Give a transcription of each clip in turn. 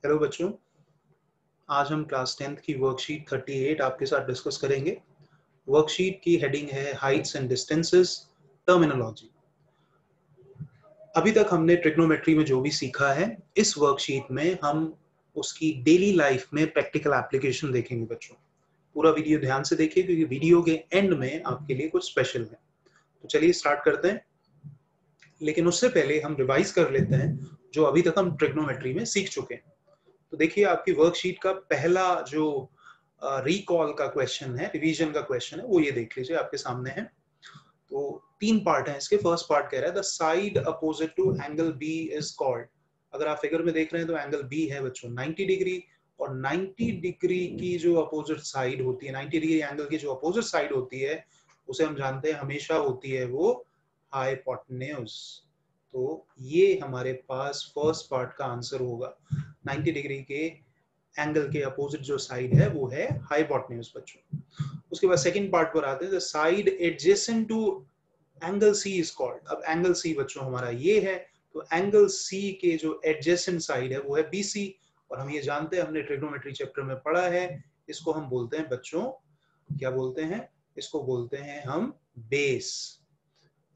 Hello बच्चों, आज हम क्लास 10th की वर्कशीट 38 आपके साथ डिस्कस करेंगे। वर्कशीट की हेडिंग है हाइट्स एंड डिस्टेंसेस टर्मिनोलॉजी। अभी तक हमने ट्रिग्नोमेट्री में जो भी सीखा है, इस वर्कशीट में हम उसकी डेली लाइफ में प्रैक्टिकल एप्लीकेशन देखेंगे बच्चों। पूरा वीडियो ध्यान से देखिए क्योंकि वीडियो के एंड में आपके लिए कुछ स्पेशल है। तो चलिए स्टार्ट करते हैं, लेकिन उससे पहले हम रिवाइज कर लेते हैं जो अभी तक हम ट्रिग्नोमेट्री में सीख चुके हैं। तो देखिए, आपकी वर्कशीट का पहला जो रिकॉल का क्वेश्चन है, रिवीजन का क्वेश्चन है, वो ये देख लीजिए, आपके सामने है। तो 3 पार्ट है इसके। फर्स्ट पार्ट कह रहा है the side opposite to angle B is called. अगर आप फिगर में देख रहे हैं तो एंगल बी है बच्चों 90 डिग्री, और 90 डिग्री की जो अपोजिट साइड होती है, 90 डिग्री एंगल की जो अपोजिट साइड होती है, उसे हम जानते हैं हमेशा होती है वो हाइपोटेन्यूज। तो ये हमारे पास फर्स्ट पार्ट का आंसर होगा। 90 डिग्री के एंगल के अपोजिट जो साइड है वो है हाइपोटेन्यूज बच्चों। उसके बाद सेकंड पार्ट पर आते हैं, the side adjacent to angle C is called. अब एंगल सी बच्चों हमारा ये है, तो एंगल सी के जो एडजेसेंट साइड है वो है बीसी, और हम ये जानते हैं, हमने ट्रिग्नोमेट्री चैप्टर में पढ़ा है, इसको हम बोलते हैं बच्चों, क्या बोलते हैं, इसको बोलते हैं हम base.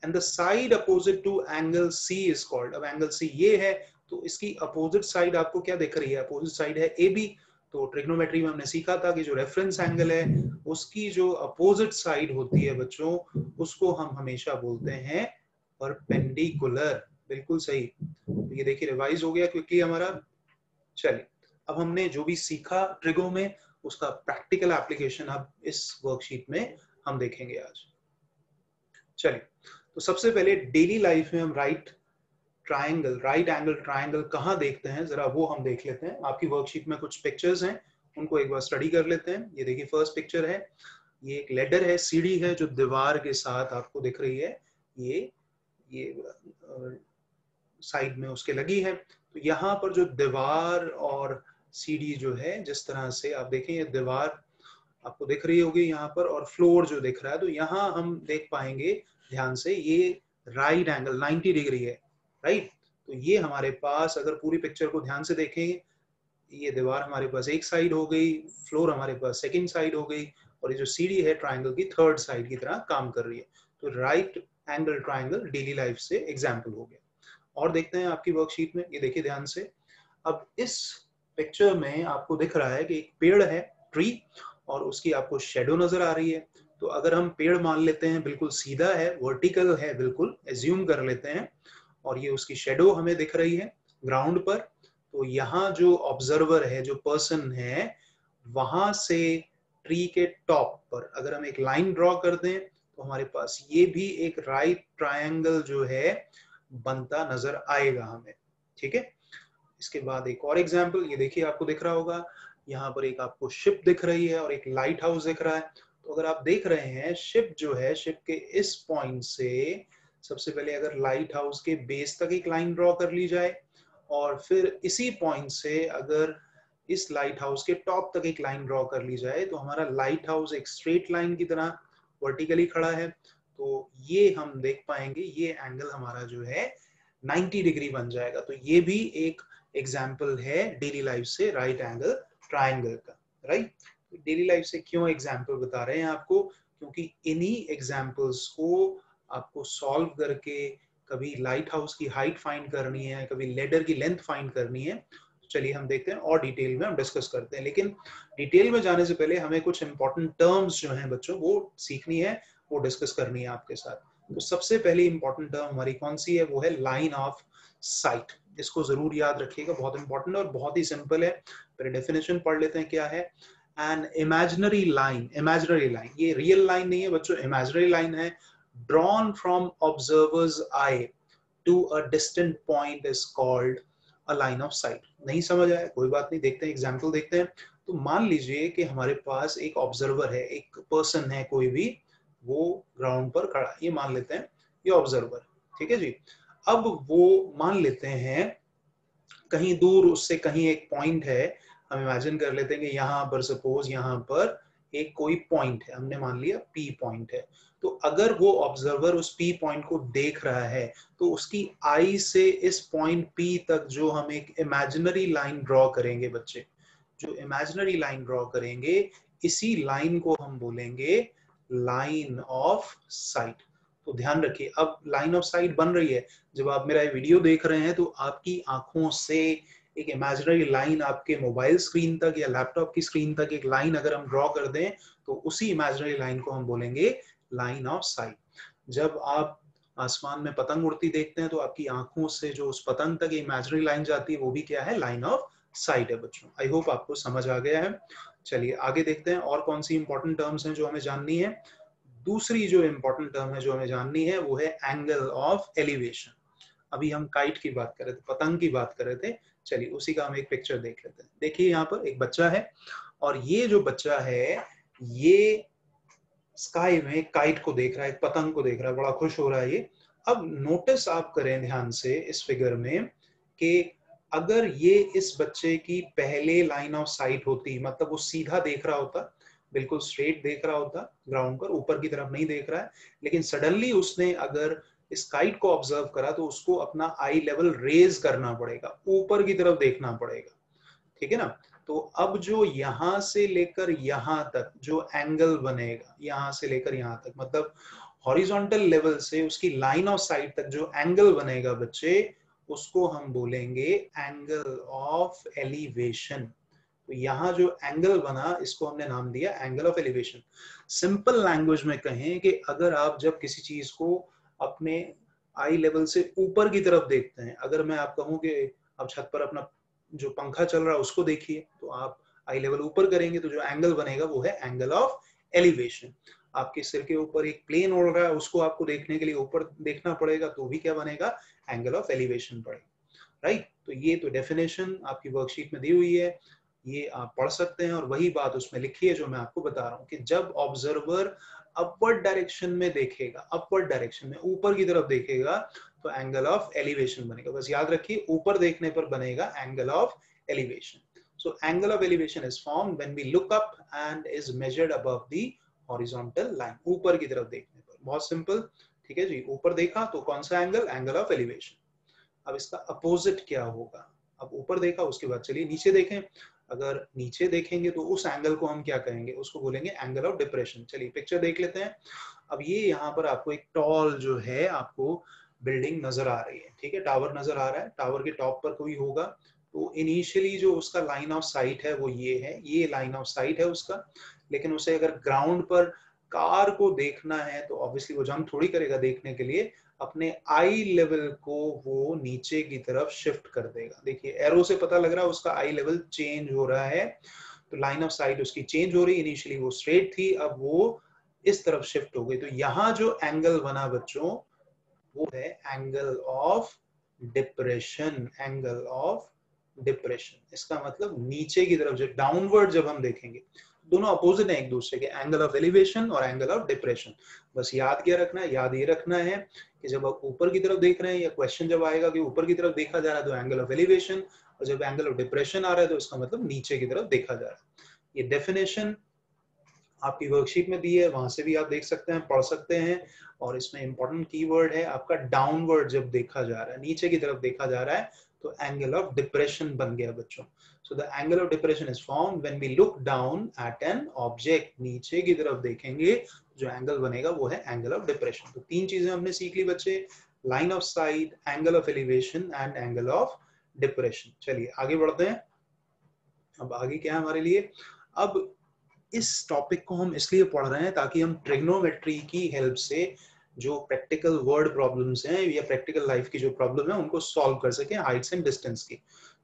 And the side opposite to angle C is called. अब एंगल सी ये है, तो इसकी अपोजिट साइड आपको क्या दिख रही है, अपोजिट साइड है ए बी। तो ट्रिग्नोमेट्री में हमने सीखा था कि जो रेफरेंस एंगल है उसकी जो अपोजिट साइड होती है बच्चों, उसको हम हमेशा बोलते हैं परपेंडिकुलर। बिल्कुल सही। तो ये देखिए रिवाइज हो गया क्योंकि हमारा। चलिए, अब हमने जो भी सीखा ट्रिगो में उसका प्रैक्टिकल एप्लीकेशन अब इस वर्कशीट में हम देखेंगे आज। चलिए, तो सबसे पहले डेली लाइफ में हम राइट एंगल ट्राइंगल कहाँ देखते हैं, जरा वो हम देख लेते हैं। आपकी वर्कशीट में कुछ पिक्चर्स हैं, उनको एक बार स्टडी कर लेते हैं। ये देखिए, फर्स्ट पिक्चर है, ये एक लेडर है, सीढ़ी है जो दीवार के साथ आपको दिख रही है, ये साइड में उसके लगी है। तो यहाँ पर जो दीवार और सीढ़ी जो है, जिस तरह से आप देखें, ये दीवार आपको दिख रही होगी यहाँ पर, और फ्लोर जो दिख रहा है, तो यहाँ हम देख पाएंगे ध्यान से, ये राइट एंगल 90 डिग्री है, राइट। तो ये हमारे पास, अगर पूरी पिक्चर को ध्यान से देखेंगे, ये दीवार हमारे पास एक साइड हो गई, फ्लोर हमारे पास सेकंड साइड हो गई, और ये जो सीढ़ी है ट्राइंगल की थर्ड साइड की तरह काम कर रही है। तो right angle triangle daily life से एग्जाम्पल हो गया। और देखते हैं आपकी वर्कशीट में, ये देखिए ध्यान से। अब इस पिक्चर में आपको दिख रहा है कि एक पेड़ है, ट्री, और उसकी आपको शेडो नजर आ रही है। तो अगर हम पेड़ मान लेते हैं बिल्कुल सीधा है, वर्टिकल है, बिल्कुल एज्यूम कर लेते हैं, और ये उसकी शेडो हमें दिख रही है ग्राउंड पर। तो यहाँ जो ऑब्जर्वर है, जो पर्सन है, वहां से ट्री के टॉप पर अगर हम एक लाइन ड्रॉ कर दें, तो हमारे पास ये भी एक राइट ट्रायंगल जो है बनता नजर आएगा हमें। ठीक है। इसके बाद एक और एग्जाम्पल, ये देखिए आपको दिख रहा होगा, यहाँ पर एक आपको शिप दिख रही है और एक लाइट हाउस दिख रहा है। तो अगर आप देख रहे हैं, शिप जो है, शिप के इस पॉइंट से सबसे पहले अगर लाइट हाउस के बेस तक एक लाइन ड्रॉ कर ली जाए, और फिर इसी पॉइंट से अगर इस लाइट हाउस के टॉप तक एक लाइन ड्रॉ कर ली जाए, तो हमारा लाइट हाउस एक स्ट्रेट लाइन की तरह वर्टिकली खड़ा है। तो ये हम देख पाएंगे, ये एंगल हमारा जो है 90 डिग्री बन जाएगा। तो ये भी एक एग्जाम्पल है डेली लाइफ से राइट एंगल ट्राइंगल का, राइट। डेली लाइफ से क्यों एग्जाम्पल बता रहे हैं आपको, क्योंकि इन्हीं एग्जाम्पल्स को आपको सॉल्व करके कभी लाइट हाउस की हाइट फाइंड करनी है, कभी लेडर की लेंथ फाइंड करनी है। चलिए हम देखते हैं और डिटेल में हम डिस्कस करते हैं, लेकिन डिटेल में जाने से पहले हमें कुछ इंपॉर्टेंट टर्म्स जो हैं बच्चों वो सीखनी है, वो डिस्कस करनी है आपके साथ। तो सबसे पहली इंपॉर्टेंट टर्म हमारी कौन सी है, वो है लाइन ऑफ साइट। इसको जरूर याद रखिएगा, बहुत इंपॉर्टेंट और बहुत ही सिंपल है। पहले डेफिनेशन पढ़ लेते हैं क्या है। An imaginary line, imaginary line, ये रियल लाइन नहीं है बच्चों, इमेजिनरी लाइन है, drawn from observer's eye to a distant point is called a line of sight। नहीं समझ आया, कोई बात नहीं, देखते हैं एग्जाम्पल देखते हैं। तो मान लीजिए कि हमारे पास एक ऑब्जर्वर है, एक पर्सन है कोई भी, वो ग्राउंड पर खड़ा, ये मान लेते हैं ये ऑब्जर्वर, ठीक है जी। अब वो मान लेते हैं कहीं दूर उससे कहीं एक पॉइंट है, हम इमेजिन कर लेते हैं कि यहाँ पर सपोज यहाँ पर एक कोई पॉइंट है, हमने मान लिया P पॉइंट है, तो अगर वो ऑब्जर्वर उस P पॉइंट को देख रहा है तो उसकी आई से इस पॉइंट P तक जो हम एक इमेजिनरी लाइन ड्रॉ करेंगे बच्चे, जो इमेजिनरी लाइन ड्रॉ करेंगे, इसी लाइन को हम बोलेंगे लाइन ऑफ साइट। तो ध्यान रखिए, अब लाइन ऑफ साइट बन रही है, जब आप मेरा वीडियो देख रहे हैं तो आपकी आंखों से एक इमेजिनरी लाइन आपके मोबाइल स्क्रीन तक या लैपटॉप की स्क्रीन तक एक लाइन अगर हम ड्रॉ कर दें तो उसी इमेजिनरी लाइन को हम बोलेंगे लाइन ऑफ साइट। जब आप आसमान में पतंग उड़ती देखते हैं तो आपकी आंखों से जो उस पतंग तक इमेजिनरी लाइन जाती है वो भी क्या है, लाइन ऑफ साइट है बच्चों। आई होप आपको समझ आ गया है। चलिए आगे देखते हैं और कौन सी इंपॉर्टेंट टर्म्स हैं जो हमें जाननी है। दूसरी जो इंपॉर्टेंट टर्म है जो हमें जाननी है वो है एंगल ऑफ एलिवेशन। अभी हम काइट की बात कर रहे थे, पतंग की बात कर रहे थे, चलिए उसी का हम एक पिक्चर देख लेते हैं। देखिए यहाँ पर एक बच्चा है और ये जो बच्चा है ये स्काई में काइट को देख रहा है, एक पतंग को देख रहा है, बड़ा खुश हो रहा है ये। अब नोटिस आप करें ध्यान से इस फिगर में कि अगर ये इस बच्चे की पहले लाइन ऑफ साइट होती, मतलब वो सीधा देख रहा होता, बिल्कुल स्ट्रेट देख रहा होता ग्राउंड पर, ऊपर की तरफ नहीं देख रहा है, लेकिन सडनली उसने अगर इस काइट को ऑब्जर्व करा तो उसको अपना आई लेवल रेज करना पड़ेगा, ऊपर की तरफ देखना पड़ेगा, ठीक है ना। तो अब जो यहां से लेकर यहां तक जो एंगल बनेगा, यहां से लेकर यहां तक, मतलब हॉरिजॉन्टल लेवल से उसकी लाइन ऑफ साइट तक जो एंगल बनेगा बच्चे, उसको हम बोलेंगे एंगल ऑफ एलिवेशन। तो यहाँ जो एंगल बना इसको हमने नाम दिया angle of elevation. Simple language में कहें कि अगर आप जब किसी चीज को अपने आई लेवल से ऊपर की तरफ देखते हैं, अगर मैं आप कहूं कि आप छत पर अपना जो पंखा चल रहा है उसको देखिए, तो आप आई लेवल ऊपर करेंगे तो जो एंगल बनेगा वो है एंगल ऑफ एलिवेशन। आपके सिर के ऊपर एक प्लेन उड़ रहा है, उसको आपको देखने के लिए ऊपर देखना पड़ेगा, तो भी क्या बनेगा, एंगल ऑफ एलिवेशन पड़ेगा, राइट। तो ये तो डेफिनेशन आपकी वर्कशीट में दी हुई है, ये आप पढ़ सकते हैं और वही बात उसमें लिखी है जो मैं आपको बता रहा हूँ कि जब ऑब्जर्वर अपवर्ड डायरेक्शन में देखेगा, अपवर्ड डायरेक्शन में ऊपर की तरफ देखेगा तो एंगल ऑफ एलिवेशन बनेगा। बस याद रखिए ऊपर देखने पर बनेगा angle of elevation. So angle of elevation is formed when we look up and is measured above the horizontal line, ऊपर की तरफ देखने पर। बहुत सिंपल, ठीक है जी। ऊपर देखा तो कौन सा एंगल, एंगल ऑफ एलिवेशन। अब इसका अपोजिट क्या होगा, अब ऊपर देखा उसके बाद चलिए नीचे देखें। अगर नीचे देखेंगे तो उस एंगल को हम क्या कहेंगे, उसको बोलेंगे एंगल ऑफ डिप्रेशन। चलिए पिक्चर देख लेते हैं। अब ये यहाँ पर आपको एक टॉल जो है आपको बिल्डिंग नजर आ रही है, ठीक है, टावर नजर आ रहा है। टावर के टॉप पर कोई होगा तो इनिशियली जो उसका लाइन ऑफ साइट है वो ये है, ये लाइन ऑफ साइट है उसका। लेकिन उसे अगर ग्राउंड पर कार को देखना है तो ऑब्वियसली वो जंप थोड़ी करेगा देखने के लिए, अपने आई लेवल को वो नीचे की तरफ शिफ्ट कर देगा। देखिए एरो से पता लग रहा है उसका आई लेवल चेंज हो रहा है, तो लाइन ऑफ साइट उसकी चेंज हो रही है। इनिशियली वो स्ट्रेट थी, अब वो इस तरफ शिफ्ट हो गई। तो यहाँ जो एंगल बना बच्चों वो है angle of depression, angle of depression. इसका मतलब नीचे की तरफ, जब डाउनवर्ड जब हम देखेंगे, दोनों अपोजिट है एक दूसरे के, एंगल ऑफ एलिवेशन और एंगल ऑफ डिप्रेशन। बस याद क्या रखना है, याद ये रखना है कि जब आप ऊपर की तरफ देख रहे हैं या क्वेश्चन जब आएगा कि ऊपर की तरफ देखा जा रहा है तो एंगल ऑफ एलिवेशन, और जब एंगल ऑफ डिप्रेशन आ रहा है तो इसका मतलब नीचे की तरफ देखा जा रहा है। ये डेफिनेशन आपकी वर्कशीट में दी है, वहां से भी आप देख सकते हैं, पढ़ सकते हैं। और इसमें इंपॉर्टेंट कीवर्ड है आपका डाउनवर्ड, जब देखा जा रहा है, नीचे की तरफ देखा जा रहा है तो एंगल ऑफ डिप्रेशन बन गया बच्चों। So the angle of depression is formed when we look down at an object. नीचे की तरफ देखेंगे जो एंगल बनेगा वो है एंगल ऑफ डिप्रेशन। तो तीन चीजें हमने सीख ली बच्चे, line of site, angle of elevation and angle of depression. चलिए आगे बढ़ते हैं। अब आगे क्या है हमारे लिए, अब इस टॉपिक को हम इसलिए पढ़ रहे हैं ताकि हम ट्रिग्नोमेट्री की हेल्प से जो प्रैक्टिकल वर्ड प्रॉब्लम्स हैं या प्रैक्टिकल लाइफ की जो प्रॉब्लम है उनको सॉल्व कर सकें, हाइट्स एंड डिस्टेंस की।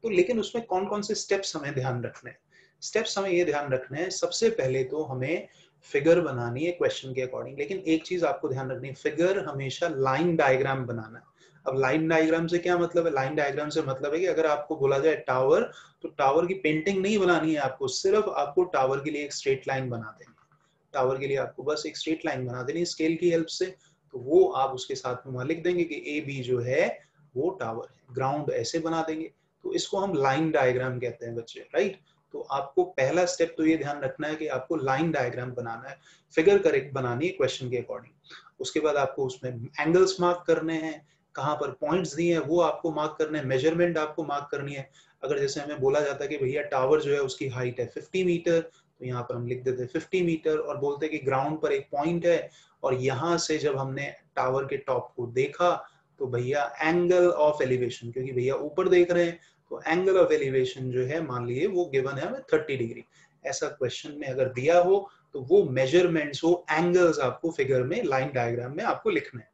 तो लेकिन उसमें कौन कौन से स्टेप्स हमें ध्यान रखने हैं। स्टेप्स हमें ये ध्यान रखने हैं, सबसे पहले तो हमें फिगर बनानी है क्वेश्चन के अकॉर्डिंग। लेकिन एक चीज आपको ध्यान रखनी है, फिगर हमेशा लाइन डायग्राम बनाना है। अब लाइन डायग्राम से क्या मतलब है, लाइन डायग्राम से मतलब है कि अगर आपको बोला जाए टावर, तो टावर की पेंटिंग नहीं बनानी है आपको, सिर्फ आपको टावर के लिए एक स्ट्रेट लाइन बना देनी है। टावर के लिए आपको बस एक स्ट्रेट लाइन बना देनी है स्केल की हेल्प से। तो वो आप उसके साथ में वहां लिख देंगे कि ए बी जो है वो टावर है। ग्राउंड ऐसे बना देंगे, तो इसको हम लाइन डायग्राम कहते हैं बच्चे, राइट। तो आपको पहला स्टेप तो ये ध्यान रखना है कि आपको लाइन डायग्राम बनाना है, फिगर करेक्ट बनानी है क्वेश्चन के अकॉर्डिंग। उसके बाद आपको उसमें एंगल्स मार्क करने हैं, कहाँ पर पॉइंट्स दिए हैं वो आपको मार्क करने हैं, मेजरमेंट आपको मार्क करनी है। अगर जैसे हमें बोला जाता है कि भैया टावर जो है उसकी हाइट है 50 मीटर, तो यहाँ पर हम लिख देते हैं 50 मीटर और बोलते हैं कि ग्राउंड पर एक पॉइंट है और यहाँ से जब हमने टावर के टॉप को देखा तो भैया एंगल ऑफ एलिवेशन, क्योंकि भैया ऊपर देख रहे हैं तो एंगल ऑफ एलिवेशन जो है मान लीजिए वो गिवन है हमें 30 डिग्री। ऐसा क्वेश्चन में अगर दिया हो तो वो मेजरमेंट्स, वो एंगल्स आपको फिगर में लाइन डायग्राम में आपको लिखना है।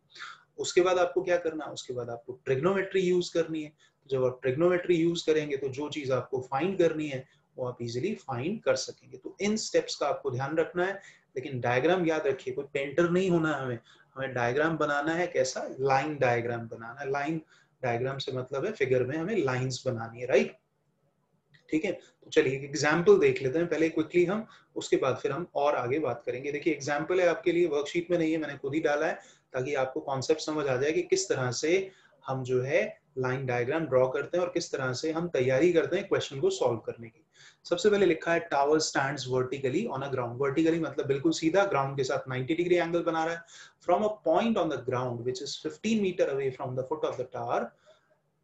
उसके बाद आपको क्या करना है, उसके बाद आपको ट्रिग्नोमेट्री यूज करनी है। जब आप ट्रिग्नोमेट्री यूज करेंगे तो जो चीज आपको फाइंड करनी है वो आप इजीली फाइंड कर सकेंगे। तो इन स्टेप्स का आपको ध्यान रखना है, लेकिन डायग्राम याद रखिए, कोई पेंटर नहीं होना है हमें डायग्राम बनाना है। कैसा? लाइन डायग्राम बनाना है। लाइन डायग्राम से मतलब है फिगर में हमें लाइंस बनानी है, राइट? ठीक है, तो चलिए एक एग्जाम्पल देख लेते हैं पहले क्विकली हम, उसके बाद फिर हम और आगे बात करेंगे। देखिए एग्जाम्पल है आपके लिए, वर्कशीट में नहीं है, मैंने खुद ही डाला है ताकि आपको कॉन्सेप्ट समझ आ जाए कि किस तरह से हम जो है लाइन डायग्राम ड्रॉ करते हैं और किस तरह से हम तैयारी करते हैं क्वेश्चन को सॉल्व करने की। सबसे पहले लिखा है tower stands vertically on a ground. Vertically मतलब बिल्कुल सीधा, ग्राउंड के साथ 90 डिग्री एंगल बना रहा है। From a point on the ground which is 15 metre away from the foot of the tower,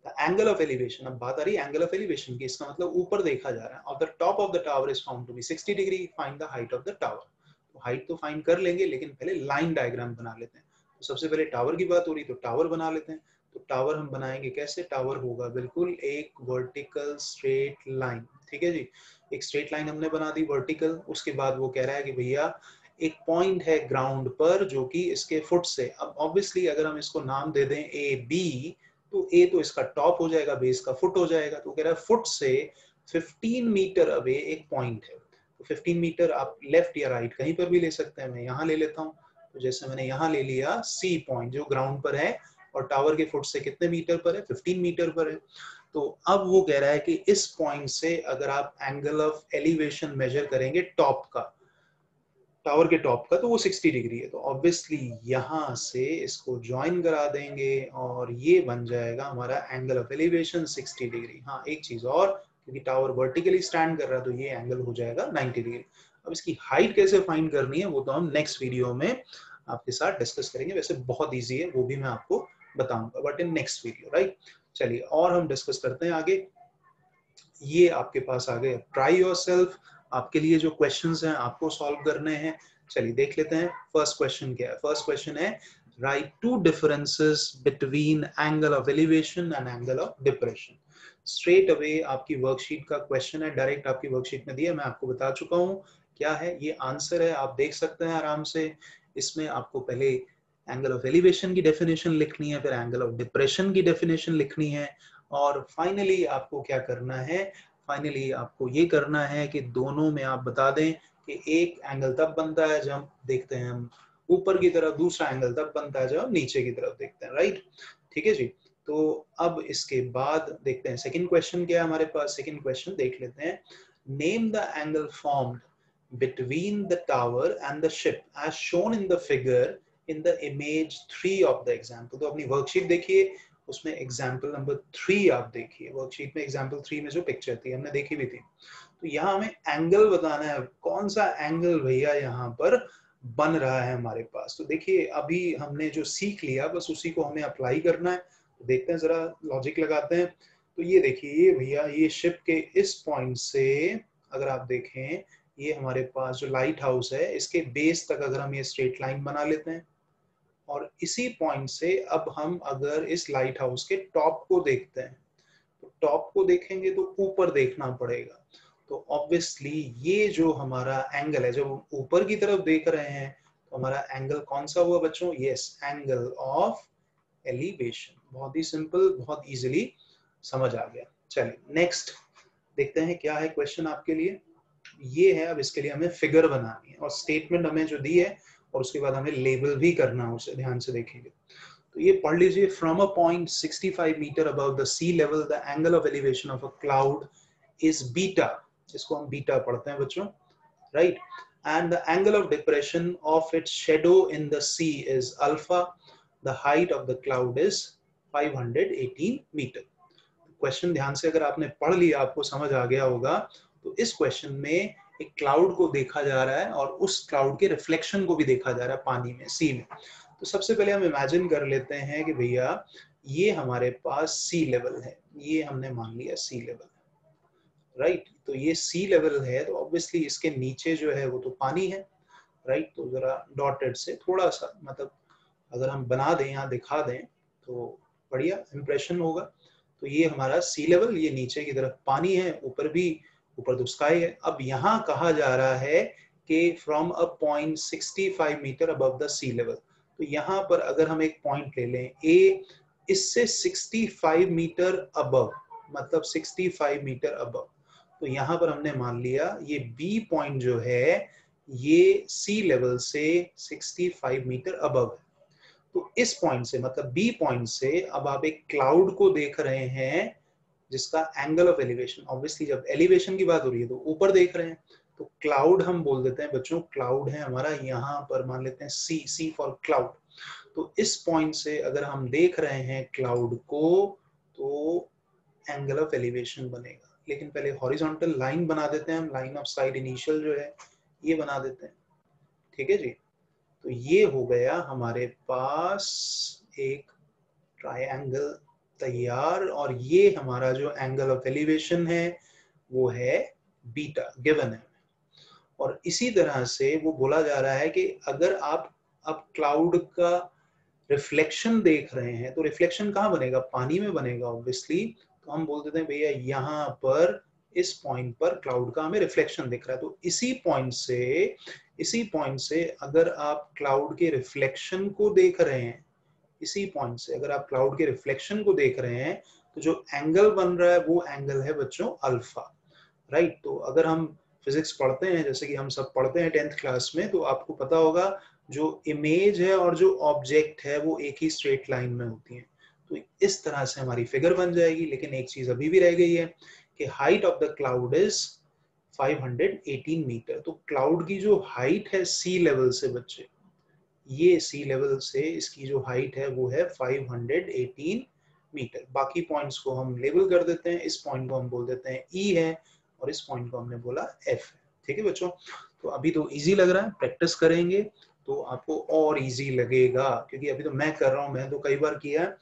angle of elevation, अब बात आ रही है एंगल ऑफ एलिवेशन की, इसका मतलब ऊपर देखा जा रहा है। Of the top of the tower is found to be 60 degree, find the height of the tower. तो हाइट तो फाइंड कर लेंगे, लेकिन पहले लाइन डायग्राम बना लेते हैं। तो सबसे पहले टावर की बात हो रही तो टावर बना लेते हैं। तो टावर हम बनाएंगे कैसे? टावर होगा बिल्कुल एक वर्टिकल स्ट्रेट लाइन। ठीक है जी, एक स्ट्रेट लाइन हमने बना दी वर्टिकल। उसके बाद वो कह रहा है कि भैया एक पॉइंट है ग्राउंड पर जो कि इसके फुट से, अब ऑब्वियसली अगर हम इसको नाम दे दें ए बी, तो ए तो इसका टॉप हो जाएगा, बेस का फुट हो जाएगा। तो कह रहा है फुट से 15 मीटर अवे एक पॉइंट है। तो 15 मीटर आप लेफ्ट या राइट कहीं पर भी ले सकते हैं, मैं यहाँ ले लेता हूँ। तो जैसे मैंने यहाँ ले लिया सी पॉइंट जो ग्राउंड पर है और टावर के फुट से कितने मीटर पर है? 15 मीटर पर है। तो अब वो कह रहा है कि इस पॉइंट से अगर आप एंगल ऑफ एलिवेशन मेजर करेंगे टॉप का, टावर के टॉप का, तो वो 60 डिग्री है। तो ऑब्वियसली यहां से इसको ज्वाइन करा देंगे और ये बन जाएगा हमारा एंगल ऑफ एलिवेशन 60 डिग्री। हाँ, एक चीज और, क्योंकि टावर वर्टिकली स्टैंड कर रहा है तो ये एंगल हो जाएगा 90 डिग्री। अब इसकी हाइट कैसे फाइंड करनी है वो तो हम नेक्स्ट वीडियो में आपके साथ डिस्कस करेंगे। वैसे बहुत ईजी है, वो भी मैं आपको बताऊंगा, but in next video, right? चलिए और हम डिस्कस करते हैं आगे। ये आपके पास आ गए ट्राई योरसेल्फ, आपके लिए जो क्वेश्चंस हैं आपको सॉल्व करने हैं। चलिए देख लेते हैं फर्स्ट क्वेश्चन क्या है। फर्स्ट क्वेश्चन है write two differences between angle of elevation and angle of depression. Straight away आपकी वर्कशीट का क्वेश्चन है, डायरेक्ट आपकी वर्कशीट में दिया, मैं आपको बता चुका हूँ क्या है। ये आंसर है, आप देख सकते हैं आराम से। इसमें आपको पहले एंगल ऑफ एलिवेशन की डेफिनेशन लिखनी है, फिर एंगल ऑफ डिप्रेशन की डेफिनेशन लिखनी है, और फाइनली आपको क्या करना है? फाइनली आपको ये करना है कि दोनों में आप बता दें कि एक एंगल तब बनता है जब हम देखते हैं हम ऊपर की तरफ, दूसरा एंगल तब बनता है जब हम नीचे की तरफ देखते हैं, राइट? ठीक है जी। तो अब इसके बाद देखते हैं सेकंड क्वेश्चन क्या है हमारे पास। सेकंड क्वेश्चन देख लेते हैं। Name the angle formed between the tower and the ship as shown in the figure in the image 3 of the example। तो अपनी वर्कशीट देखिए, उसमें एग्जाम्पल नंबर 3 आप देखिए। वर्कशीट में एग्जाम्पल 3 में जो पिक्चर थी हमने देखी भी थी। तो यहाँ हमें एंगल बताना है, कौन सा एंगल भैया यहाँ पर बन रहा है हमारे पास। तो देखिए अभी हमने जो सीख लिया बस उसी को हमें अप्लाई करना है। तो देखते हैं, जरा लॉजिक लगाते हैं। तो ये देखिए, ये भैया ये शिप के इस पॉइंट से अगर आप देखें, ये हमारे पास जो लाइट हाउस है इसके बेस तक अगर हम ये स्ट्रेट लाइन बना लेते हैं, और इसी पॉइंट से अब हम अगर इस लाइट हाउस के टॉप को देखते हैं, तो टॉप को देखेंगे तो ऊपर देखना पड़ेगा। तो ऑब्वियसली ये जो हमारा एंगल है, जब ऊपर की तरफ देख रहे हैं तो हमारा एंगल कौन सा हुआ बच्चों? Yes, angle of elevation. बहुत ही सिंपल, बहुत इजीली समझ आ गया। चलिए नेक्स्ट देखते हैं क्या है क्वेश्चन आपके लिए। ये है, अब इसके लिए हमें फिगर बनानी है और स्टेटमेंट हमें जो दी है, और उसके बाद हमें लेबल भी करना है, उसे ध्यान से देखेंगे। तो ये पढ़ लीजिए। From a point 65 metre above the sea level the angle of elevation of a cloud is beta. इसको हम बीटा पढ़ते हैं बच्चों, right? And the angle of depression of its shadow in the sea is alpha. The height of the cloud is 518 metre. Question ध्यान से अगर आपने पढ़ लिया, आपको समझ आ गया होगा, तो इस क्वेश्चन में एक क्लाउड को देखा जा रहा है और उस क्लाउड के रिफ्लेक्शन को भी देखा जा रहा है पानी में, सी में। तो सबसे पहले हम इमेजिन कर लेते हैं कि भैया ये हमारे पास सी लेवल है, ये हमने मान लिया सी लेवल, राइट। तो ये सी लेवल है तो ऑब्वियसली इसके नीचे जो है वो तो पानी है, राइट। तो जरा डॉटेड से थोड़ा सा मतलब अगर हम बना दें यहाँ दिखा दें तो बढ़िया इंप्रेशन होगा। तो ये हमारा सी लेवल, ये नीचे की तरफ पानी है, ऊपर भी, ऊपर तो स्काई है। अब यहाँ कहा जा रहा है कि from a point 65 metre above the sea level. तो यहाँ पर अगर हम एक पॉइंट ले लें ए, इससे 65 मीटर अबव, मतलब 65 मीटर अबव, तो यहाँ पर हमने मान लिया ये बी पॉइंट जो है ये सी लेवल से 65 मीटर अबव है। तो इस पॉइंट से मतलब बी पॉइंट से अब आप एक क्लाउड को देख रहे हैं जिसका एंगल ऑफ एलिवेशन, ऑब्वियसली जब एलिवेशन की बात हो रही है तो ऊपर देख रहे हैं, तो क्लाउड हम बोल देते हैं बच्चों, क्लाउड है हमारा, यहाँ पर मान लेते हैं सी, सी फॉर क्लाउड। तो इस पॉइंट से अगर हम देख रहे हैं क्लाउड को तो एंगल ऑफ एलिवेशन बनेगा। लेकिन पहले हॉरिजॉन्टल लाइन बना देते हैं हम, लाइन ऑफ साइट इनिशियल जो है ये बना देते हैं, ठीक है जी। तो ये हो गया हमारे पास एक ट्रायंगल तैयार, और ये हमारा जो एंगल ऑफ एलिवेशन है वो है बीटा, गिवन है। और इसी तरह से वो बोला जा रहा है कि अगर आप अब क्लाउड का रिफ्लेक्शन देख रहे हैं तो रिफ्लेक्शन कहाँ बनेगा, पानी में बनेगा ऑब्वियसली। तो हम बोल देते हैं भैया यहाँ पर इस पॉइंट पर क्लाउड का हमें रिफ्लेक्शन दिख रहा है। तो इसी पॉइंट से अगर आप क्लाउड के रिफ्लेक्शन को देख रहे हैं, इसी पॉइंट से अगर आप क्लाउड के रिफ्लेक्शन को देख रहे हैं तो जो एंगल बन रहा है वो एंगल है बच्चों अल्फा, राइट। तो अगर हम फिजिक्स पढ़ते हैं, जैसे कि हम सब पढ़ते हैं 10th क्लास में, तो आपको पता होगा जो इमेज है और जो ऑब्जेक्ट है वो एक ही स्ट्रेट लाइन में होती है। तो इस तरह से हमारी फिगर बन जाएगी। लेकिन एक चीज अभी भी रह गई है कि height of the cloud is 518 metre. तो क्लाउड की जो हाइट है सी लेवल से बच्चे, ये सी लेवल से इसकी जो हाइट है वो है 518 मीटर। बाकी पॉइंट्स को हम लेबल कर देते हैं, इस पॉइंट को हम बोल देते हैं ई है और इस पॉइंट को हमने बोला एफ है, ठीक है बच्चों। तो अभी तो इजी लग रहा है, प्रैक्टिस करेंगे तो आपको और इजी लगेगा, क्योंकि अभी तो मैं कर रहा हूँ, मैं तो कई बार किया है।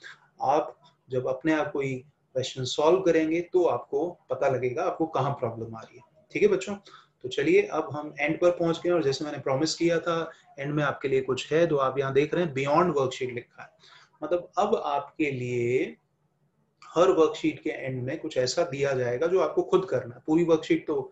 आप जब अपने आप कोई क्वेश्चन सॉल्व करेंगे तो आपको पता लगेगा आपको कहाँ प्रॉब्लम आ रही है, ठीक है बच्चों। तो चलिए अब हम एंड पर पहुंच गए, और जैसे मैंने प्रॉमिस किया था एंड में आपके लिए कुछ है, तो आप यहाँ देख रहे हैं बियॉन्ड वर्कशीट लिखा है। मतलब अब आपके लिए हर वर्कशीट के एंड में कुछ ऐसा दिया जाएगा जो आपको खुद करना है। पूरी वर्कशीट तो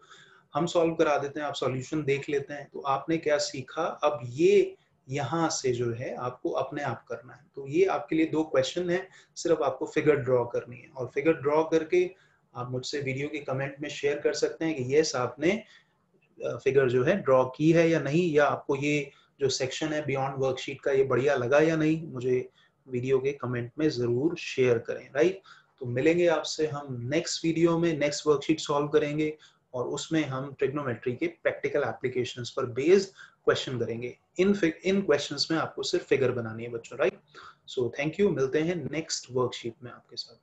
हम सॉल्व करा देते हैं, आप सॉल्यूशन देख लेते हैं। तो आपने क्या सीखा, अब ये यहाँ से जो है आपको अपने आप करना है। तो ये आपके लिए 2 क्वेश्चन है, सिर्फ आपको फिगर ड्रॉ करनी है, और फिगर ड्रॉ करके आप मुझसे वीडियो के कमेंट में शेयर कर सकते हैं कि यस आपने फिगर जो है ड्रॉ की है या नहीं, या आपको ये जो सेक्शन है बियॉन्ड वर्कशीट का ये बढ़िया लगा या नहीं, मुझे वीडियो के कमेंट में जरूर शेयर करें, राइट। तो मिलेंगे आपसे हम नेक्स्ट वीडियो में, नेक्स्ट वर्कशीट सॉल्व करेंगे और उसमें हम ट्रिग्नोमेट्री के प्रैक्टिकल एप्लीकेशंस पर बेस्ड क्वेश्चन करेंगे। इन क्वेश्चंस में आपको सिर्फ फिगर बनानी है बच्चों, राइट। सो थैंक यू, मिलते हैं नेक्स्ट वर्कशीट में आपके साथ।